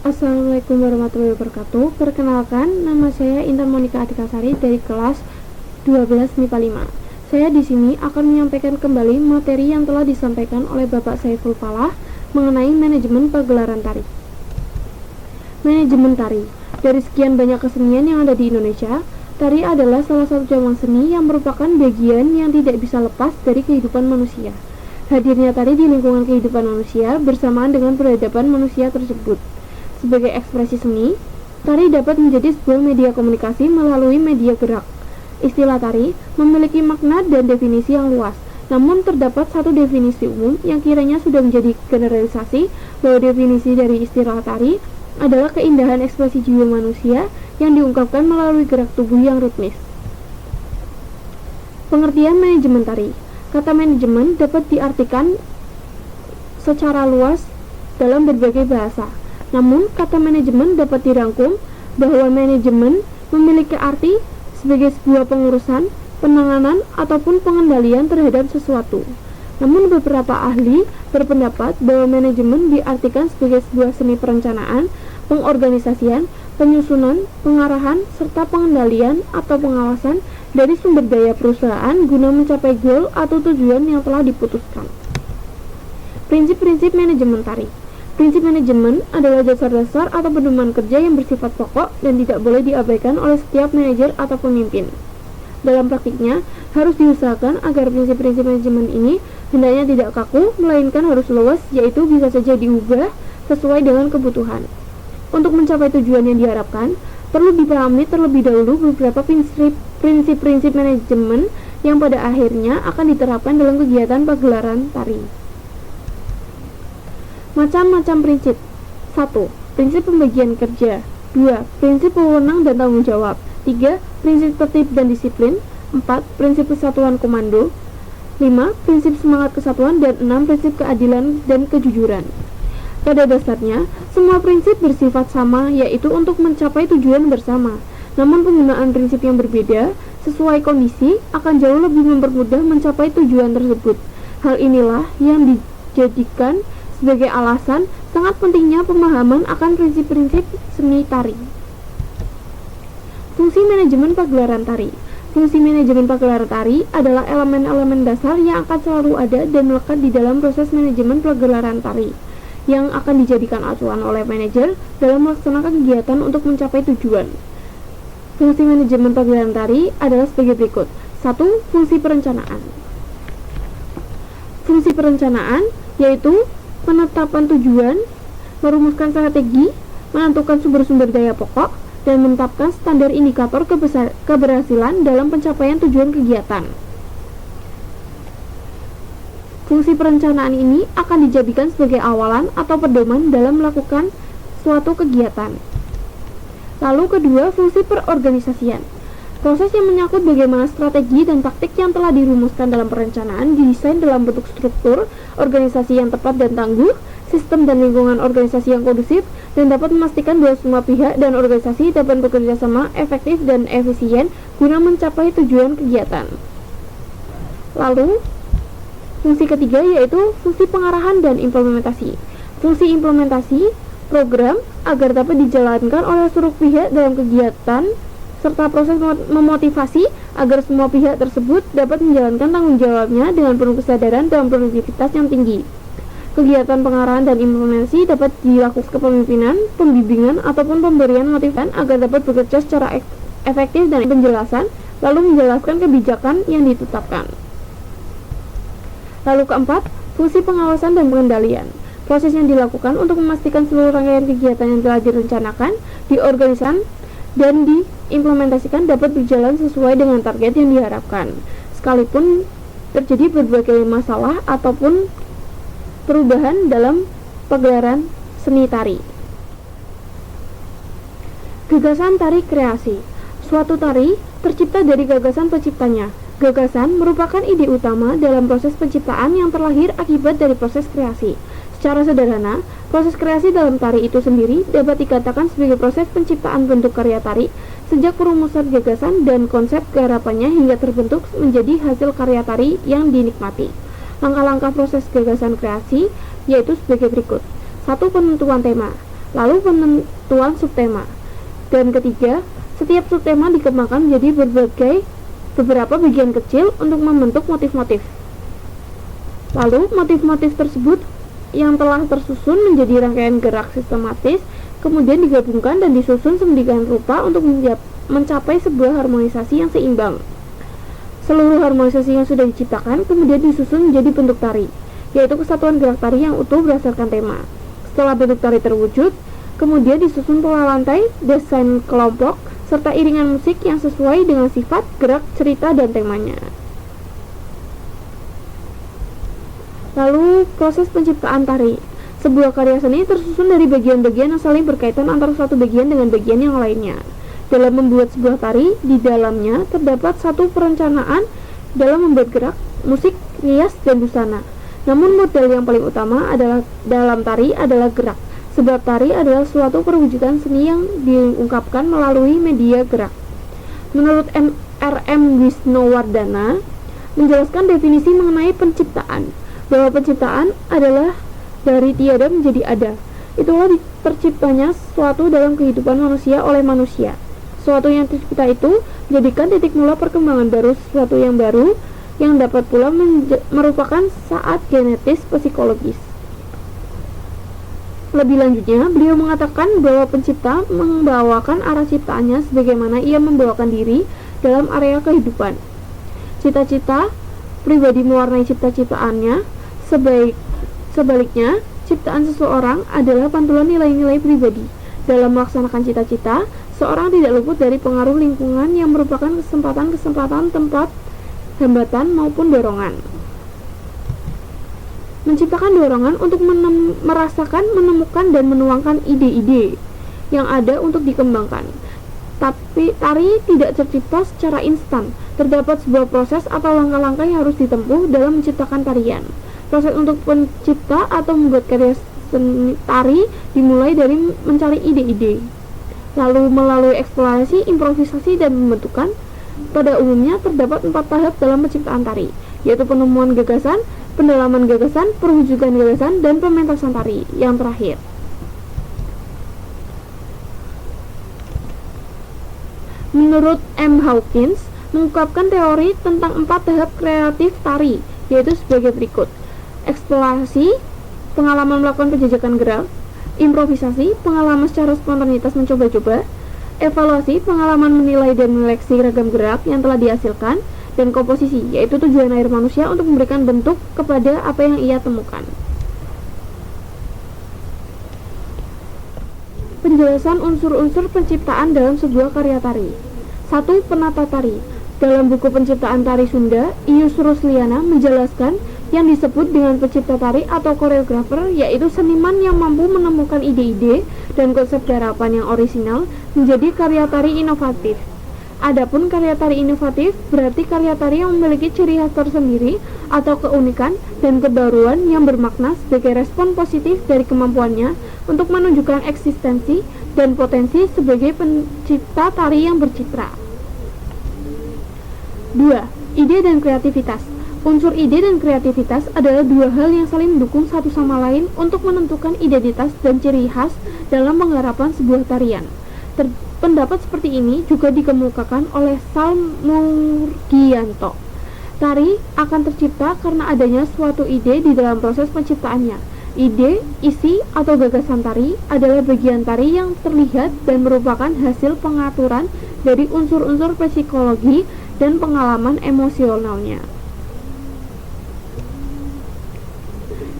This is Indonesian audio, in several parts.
Assalamualaikum warahmatullahi wabarakatuh. Perkenalkan, nama saya Intan Monika Adikasari dari kelas 12 MIPA 5. Saya di sini akan menyampaikan kembali materi yang telah disampaikan oleh Bapak Saiful Falah mengenai manajemen pagelaran tari. Manajemen tari. Dari sekian banyak kesenian yang ada di Indonesia, tari adalah salah satu cabang seni yang merupakan bagian yang tidak bisa lepas dari kehidupan manusia. Hadirnya tari di lingkungan kehidupan manusia bersamaan dengan peradaban manusia tersebut. Sebagai ekspresi seni, tari dapat menjadi sebuah media komunikasi melalui media gerak. Istilah tari memiliki makna dan definisi yang luas, namun terdapat satu definisi umum yang kiranya sudah menjadi generalisasi bahwa definisi dari istilah tari adalah keindahan ekspresi jiwa manusia yang diungkapkan melalui gerak tubuh yang ritmis. Pengertian manajemen tari. Kata manajemen dapat diartikan secara luas dalam berbagai bahasa. Namun, kata manajemen dapat dirangkum bahwa manajemen memiliki arti sebagai sebuah pengurusan, penanganan, ataupun pengendalian terhadap sesuatu. Namun, beberapa ahli berpendapat bahwa manajemen diartikan sebagai sebuah seni perencanaan, pengorganisasian, penyusunan, pengarahan, serta pengendalian atau pengawasan dari sumber daya perusahaan guna mencapai goal atau tujuan yang telah diputuskan. Prinsip-prinsip manajemen tari. Prinsip manajemen adalah dasar-dasar atau pedoman kerja yang bersifat pokok dan tidak boleh diabaikan oleh setiap manajer atau pemimpin. Dalam praktiknya, harus diusahakan agar prinsip-prinsip manajemen ini hendaknya tidak kaku, melainkan harus luas, yaitu bisa saja diubah sesuai dengan kebutuhan. Untuk mencapai tujuan yang diharapkan, perlu dipahami terlebih dahulu beberapa prinsip-prinsip manajemen yang pada akhirnya akan diterapkan dalam kegiatan pagelaran tari. Macam-macam prinsip. 1. Prinsip pembagian kerja. 2. Prinsip wewenang dan tanggung jawab. 3. Prinsip tertib dan disiplin. 4. Prinsip kesatuan komando. 5. Prinsip semangat kesatuan. Dan 6. Prinsip keadilan dan kejujuran. Pada dasarnya, semua prinsip bersifat sama, yaitu untuk mencapai tujuan bersama. Namun penggunaan prinsip yang berbeda sesuai kondisi akan jauh lebih mempermudah mencapai tujuan tersebut. Hal inilah yang dijadikan sebagai alasan sangat pentingnya pemahaman akan prinsip-prinsip seni tari. Fungsi manajemen pagelaran tari. Fungsi manajemen pagelaran tari adalah elemen-elemen dasar yang akan selalu ada dan melekat di dalam proses manajemen pagelaran tari, yang akan dijadikan acuan oleh manajer dalam melaksanakan kegiatan untuk mencapai tujuan. Fungsi manajemen pagelaran tari adalah sebagai berikut. 1. Fungsi perencanaan. Fungsi perencanaan yaitu penetapan tujuan, merumuskan strategi, menentukan sumber-sumber daya pokok, dan menetapkan standar indikator keberhasilan dalam pencapaian tujuan kegiatan. Fungsi perencanaan ini akan dijadikan sebagai awalan atau pedoman dalam melakukan suatu kegiatan. Lalu kedua, fungsi perorganisasian. Proses yang menyangkut bagaimana strategi dan taktik yang telah dirumuskan dalam perencanaan didesain dalam bentuk struktur, organisasi yang tepat dan tangguh, sistem dan lingkungan organisasi yang kondusif, dan dapat memastikan bahwa semua pihak dan organisasi dapat bekerja sama efektif dan efisien guna mencapai tujuan kegiatan. Lalu, fungsi ketiga yaitu fungsi pengarahan dan implementasi. Fungsi implementasi program agar dapat dijalankan oleh seluruh pihak dalam kegiatan serta proses memotivasi agar semua pihak tersebut dapat menjalankan tanggung jawabnya dengan penuh kesadaran dan produktivitas yang tinggi. Kegiatan pengarahan dan implementasi dapat dilakukan kepemimpinan, pembimbingan, ataupun pemberian motivasi agar dapat bekerja secara efektif dan penjelasan, lalu menjelaskan kebijakan yang ditetapkan. Lalu keempat, fungsi pengawasan dan pengendalian. Proses yang dilakukan untuk memastikan seluruh rangkaian kegiatan yang telah direncanakan, diorganisasikan, dan diimplementasikan dapat berjalan sesuai dengan target yang diharapkan, sekalipun terjadi berbagai masalah ataupun perubahan dalam pagelaran seni tari. Gagasan tari kreasi. Suatu tari tercipta dari gagasan penciptanya. Gagasan merupakan ide utama dalam proses penciptaan yang terlahir akibat dari proses kreasi. Secara sederhana, proses kreasi dalam tari itu sendiri dapat dikatakan sebagai proses penciptaan bentuk karya tari sejak perumusan gagasan dan konsep garapannya hingga terbentuk menjadi hasil karya tari yang dinikmati. Langkah-langkah proses gagasan kreasi yaitu sebagai berikut. 1. Penentuan tema. Lalu penentuan subtema. Dan ketiga, setiap subtema dikembangkan menjadi beberapa bagian kecil untuk membentuk motif-motif. Lalu motif-motif tersebut yang telah tersusun menjadi rangkaian gerak sistematis, kemudian digabungkan dan disusun sedemikian rupa untuk mencapai sebuah harmonisasi yang seimbang. Seluruh harmonisasi yang sudah diciptakan kemudian disusun menjadi bentuk tari, yaitu kesatuan gerak tari yang utuh berdasarkan tema. Setelah bentuk tari terwujud, kemudian disusun pola lantai, desain kelompok, serta iringan musik yang sesuai dengan sifat, gerak, cerita, dan temanya. Lalu, proses penciptaan tari. Sebuah karya seni tersusun dari bagian-bagian yang saling berkaitan antara satu bagian dengan bagian yang lainnya. Dalam membuat sebuah tari, di dalamnya terdapat satu perencanaan dalam membuat gerak, musik, rias, dan busana. Namun model yang paling utama adalah dalam tari adalah gerak, sebab tari adalah suatu perwujudan seni yang diungkapkan melalui media gerak. Menurut R.M. Wisnowardana menjelaskan definisi mengenai penciptaan, bahwa penciptaan adalah dari tiada menjadi ada. Itulah terciptanya sesuatu dalam kehidupan manusia oleh manusia. Sesuatu yang tercipta itu menjadikan titik mula perkembangan baru sesuatu yang baru, yang dapat pula merupakan saat genetis psikologis. Lebih lanjutnya, beliau mengatakan bahwa pencipta membawakan arah ciptaannya sebagaimana ia membawakan diri dalam area kehidupan. Cita-cita pribadi mewarnai cipta-ciptaannya, sebaliknya, ciptaan seseorang adalah pantulan nilai-nilai pribadi. Dalam melaksanakan cita-cita, seorang tidak luput dari pengaruh lingkungan yang merupakan kesempatan-kesempatan, tempat, hambatan, maupun dorongan. Menciptakan dorongan untuk merasakan, menemukan, dan menuangkan ide-ide yang ada untuk dikembangkan. Tapi tari tidak tercipta secara instan. Terdapat sebuah proses atau langkah-langkah yang harus ditempuh dalam menciptakan tarian. Proses untuk pencipta atau membuat karya seni tari dimulai dari mencari ide-ide, lalu melalui eksplorasi, improvisasi, dan pembentukan. Pada umumnya terdapat 4 tahap dalam penciptaan tari, yaitu penemuan gagasan, pendalaman gagasan, perwujudan gagasan, dan pementasan tari yang terakhir. Menurut M. Hawkins, mengungkapkan teori tentang 4 tahap kreatif tari, yaitu sebagai berikut: eksplorasi, pengalaman melakukan penjajakan gerak; improvisasi, pengalaman secara spontanitas mencoba-coba; evaluasi, pengalaman menilai dan menyeleksi ragam gerak yang telah dihasilkan; dan komposisi, yaitu tujuan akhir manusia untuk memberikan bentuk kepada apa yang ia temukan. Penjelasan unsur-unsur penciptaan dalam sebuah karya tari. 1. Penata tari. Dalam buku Penciptaan Tari Sunda, Ius Rusliana menjelaskan yang disebut dengan pencipta tari atau koreografer, yaitu seniman yang mampu menemukan ide-ide dan konsep garapan yang orisinal menjadi karya tari inovatif. Adapun karya tari inovatif berarti karya tari yang memiliki ciri khas tersendiri atau keunikan dan kebaruan yang bermakna sebagai respon positif dari kemampuannya untuk menunjukkan eksistensi dan potensi sebagai pencipta tari yang bercitra. 2. Ide dan kreativitas. Unsur ide dan kreativitas adalah dua hal yang saling mendukung satu sama lain untuk menentukan identitas dan ciri khas dalam penggarapan sebuah tarian. Pendapat seperti ini juga dikemukakan oleh Sal Murgianto. Tari akan tercipta karena adanya suatu ide di dalam proses penciptaannya. Ide, isi, atau gagasan tari adalah bagian tari yang terlihat dan merupakan hasil pengaturan dari unsur-unsur psikologi dan pengalaman emosionalnya.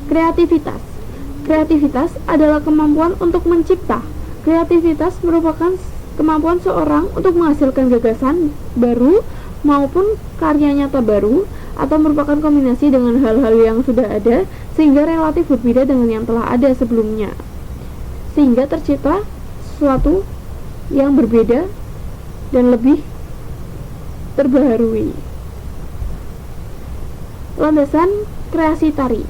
Kreativitas. Kreativitas adalah kemampuan untuk mencipta. Kreativitas merupakan kemampuan seorang untuk menghasilkan gagasan baru maupun karya nyata baru, atau merupakan kombinasi dengan hal-hal yang sudah ada sehingga relatif berbeda dengan yang telah ada sebelumnya, sehingga tercipta sesuatu yang berbeda dan lebih terbaharui. Landasan kreasi tari.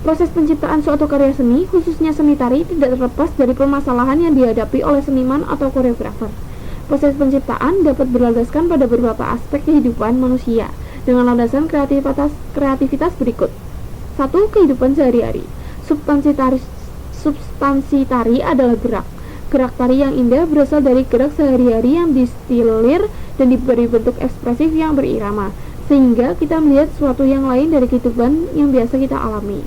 Proses penciptaan suatu karya seni, khususnya seni tari, tidak terlepas dari permasalahan yang dihadapi oleh seniman atau koreografer. Proses penciptaan dapat berlandaskan pada beberapa aspek kehidupan manusia dengan landasan kreativitas berikut. 1. Kehidupan sehari-hari. Substansi tari adalah gerak. Gerak tari yang indah berasal dari gerak sehari-hari yang distilir dan diberi bentuk ekspresif yang berirama, sehingga kita melihat sesuatu yang lain dari kehidupan yang biasa kita alami.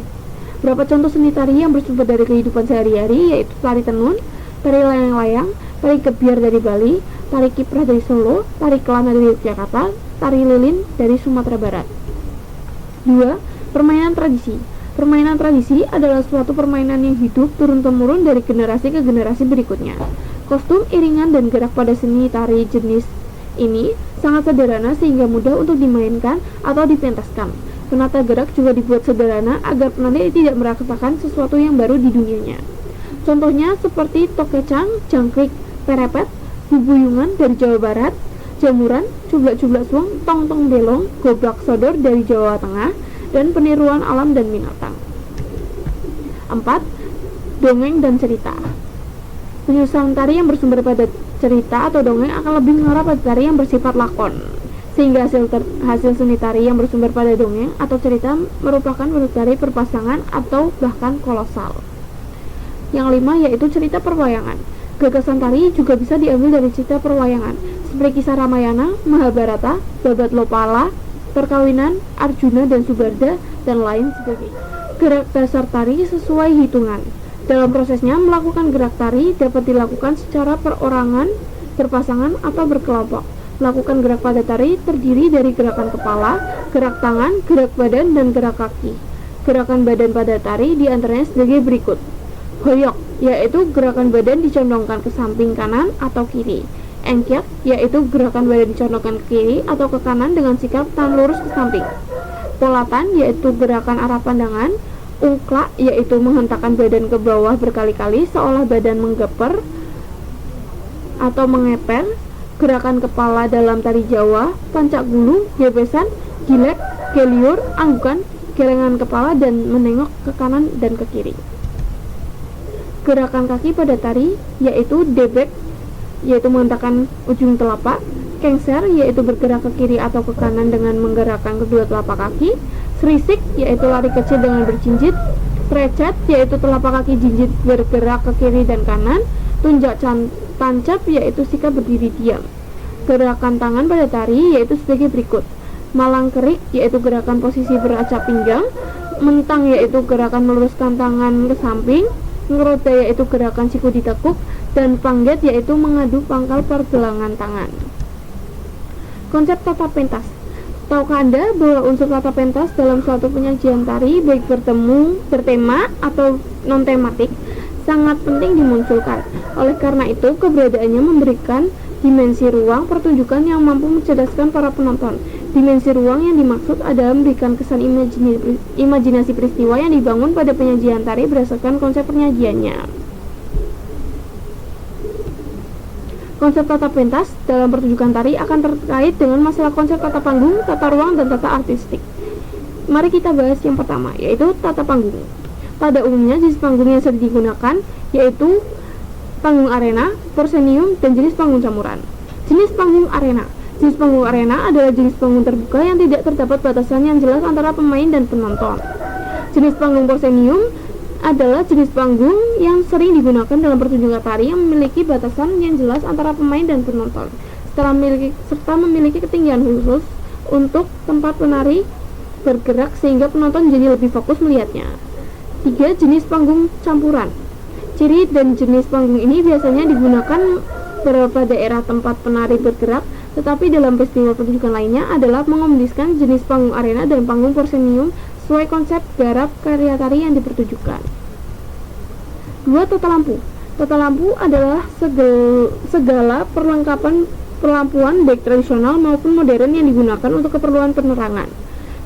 Beberapa contoh seni tari yang bersumber dari kehidupan sehari-hari yaitu tari tenun, tari layang-layang, tari kebiar dari Bali, tari kiprah dari Solo, tari kelana dari Yogyakarta, tari lilin dari Sumatera Barat. 2. Permainan tradisi. Permainan tradisi adalah suatu permainan yang hidup turun-temurun dari generasi ke generasi berikutnya. Kostum, iringan, dan gerak pada seni tari jenis ini sangat sederhana sehingga mudah untuk dimainkan atau dipentaskan. Penata gerak juga dibuat sederhana agar penari tidak merasakan sesuatu yang baru di dunianya. Contohnya seperti tokecang, jangkrik, perepet, bubuyungan dari Jawa Barat, jamuran, cublak-cublak suang, tong-tong belong, gobrak sodor dari Jawa Tengah, dan peniruan alam dan binatang. 4. Dongeng dan cerita. Penyusunan tari yang bersumber pada cerita atau dongeng akan lebih mengarah pada tari yang bersifat lakon, sehingga hasil seni tari yang bersumber pada dongeng atau cerita merupakan bentuk tari berpasangan atau bahkan kolosal. Yang 5 yaitu cerita perwayangan. Gagasan tari juga bisa diambil dari cerita perwayangan, seperti kisah Ramayana, Mahabharata, Babat Lopala, perkawinan Arjuna dan Subarda, dan lain sebagainya. Gerak dasar tari sesuai hitungan. Dalam prosesnya, melakukan gerak tari dapat dilakukan secara perorangan, berpasangan, atau berkelompok. Melakukan gerak pada tari terdiri dari gerakan kepala, gerak tangan, gerak badan, dan gerak kaki. Gerakan badan pada tari diantaranya sebagai berikut. Hoyok, yaitu gerakan badan dicondongkan ke samping kanan atau kiri. Engkyat, yaitu gerakan badan dicondongkan ke kiri atau ke kanan dengan sikap tangan lurus ke samping. Polatan, yaitu gerakan arah pandangan. Ungklak, yaitu menghentakkan badan ke bawah berkali-kali seolah badan menggeper atau mengepel. Gerakan kepala dalam tari Jawa. Pancak gulu, gebesan, gilek, geliur, anggukan, gelengan kepala dan menengok ke kanan dan ke kiri. Gerakan kaki pada tari yaitu debek, yaitu menghentakkan ujung telapak. Kengser, yaitu bergerak ke kiri atau ke kanan dengan menggerakkan kedua telapak kaki. Serisik, yaitu lari kecil dengan berjinjit. Recet, yaitu telapak kaki jinjit bergerak ke kiri dan kanan. Tunjak tancap, yaitu sikap berdiri diam. Gerakan tangan pada tari yaitu sebagai berikut. Malang kerik, yaitu gerakan posisi beracap pinggang. Mentang, yaitu gerakan meluruskan tangan ke samping. Ngeroda, yaitu gerakan siku ditekuk. Dan pangget, yaitu mengadu pangkal pergelangan tangan. Konsep tata pentas. Tahukah Anda bahwa unsur tata pentas dalam suatu penyajian tari baik bertema atau non-tematik sangat penting dimunculkan. Oleh karena itu, keberadaannya memberikan dimensi ruang pertunjukan yang mampu mencerdaskan para penonton. Dimensi ruang yang dimaksud adalah memberikan kesan imajinasi peristiwa yang dibangun pada penyajian tari berdasarkan konsep penyajiannya. Konsep tata pentas dalam pertunjukan tari akan terkait dengan masalah konsep tata panggung, tata ruang, dan tata artistik. Mari kita bahas yang pertama, yaitu tata panggung. Pada umumnya, jenis panggung yang sering digunakan yaitu panggung arena, proscenium, dan jenis panggung campuran. Jenis panggung arena. Jenis panggung arena adalah jenis panggung terbuka yang tidak terdapat batasan yang jelas antara pemain dan penonton. Jenis panggung proscenium adalah jenis panggung yang sering digunakan dalam pertunjukan tari yang memiliki batasan yang jelas antara pemain dan penonton, serta memiliki ketinggian khusus untuk tempat penari bergerak sehingga penonton jadi lebih fokus melihatnya. 3. Jenis panggung campuran. Ciri dan jenis panggung ini biasanya digunakan beberapa daerah tempat penari bergerak, tetapi dalam peristiwa pertunjukan lainnya adalah mengombinasikan jenis panggung arena dan panggung proscenium sesuai konsep garap karya tari yang dipertunjukkan. 2. Tata lampu. Tata lampu adalah segala perlengkapan perlampuan baik tradisional maupun modern yang digunakan untuk keperluan penerangan.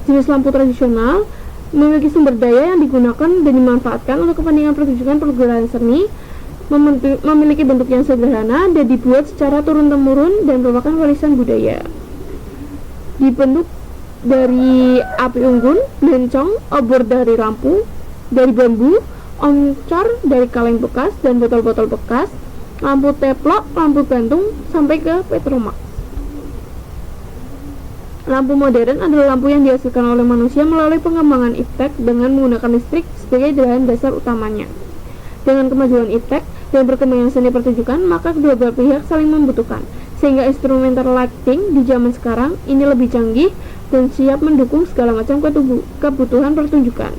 Jenis lampu tradisional memiliki sumber daya yang digunakan dan dimanfaatkan untuk kepentingan pertunjukan pergerakan seni, memiliki bentuk yang sederhana dan dibuat secara turun-temurun dan merupakan warisan budaya. Dibentuk dari api unggun, bencong, obor dari bambu, oncor dari kaleng bekas dan botol-botol bekas, lampu teplok, lampu gantung, sampai ke petromak. Lampu modern adalah lampu yang dihasilkan oleh manusia melalui pengembangan iptek dengan menggunakan listrik sebagai bahan dasar utamanya. Dengan kemajuan iptek dan berkembangnya seni pertunjukan, maka kedua belah pihak saling membutuhkan, sehingga instrumental lighting di zaman sekarang ini lebih canggih dan siap mendukung segala macam kebutuhan pertunjukan.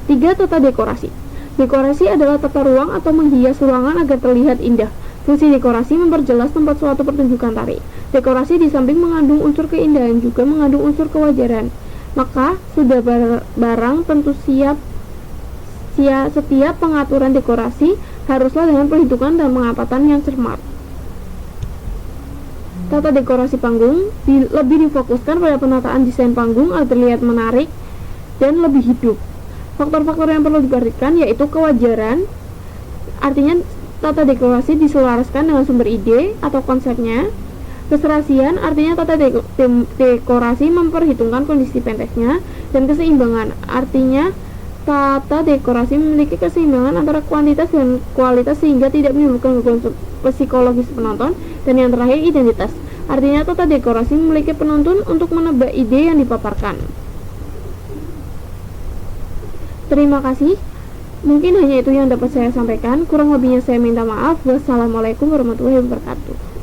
3. Tata dekorasi. Dekorasi adalah tata ruang atau menghias ruangan agar terlihat indah. Fungsi dekorasi memperjelas tempat suatu pertunjukan tari. Dekorasi di samping mengandung unsur keindahan juga mengandung unsur kewajaran. Maka sudah barang tentu setiap pengaturan dekorasi haruslah dengan perhitungan dan pengamatan yang cermat. Tata dekorasi panggung lebih difokuskan pada penataan desain panggung agar terlihat menarik dan lebih hidup. Faktor-faktor yang perlu diperhatikan yaitu kewajaran, artinya tata dekorasi diselaraskan dengan sumber ide atau konsepnya. Keserasian, artinya tata dekorasi memperhitungkan kondisi pentasnya. Dan keseimbangan, artinya tata dekorasi memiliki keseimbangan antara kuantitas dan kualitas sehingga tidak menimbulkan gangguan psikologis penonton. Dan yang terakhir, identitas, artinya tata dekorasi memiliki penonton untuk menebak ide yang dipaparkan. Terima kasih. Mungkin hanya itu yang dapat saya sampaikan. Kurang lebihnya saya minta maaf. Wassalamualaikum warahmatullahi wabarakatuh.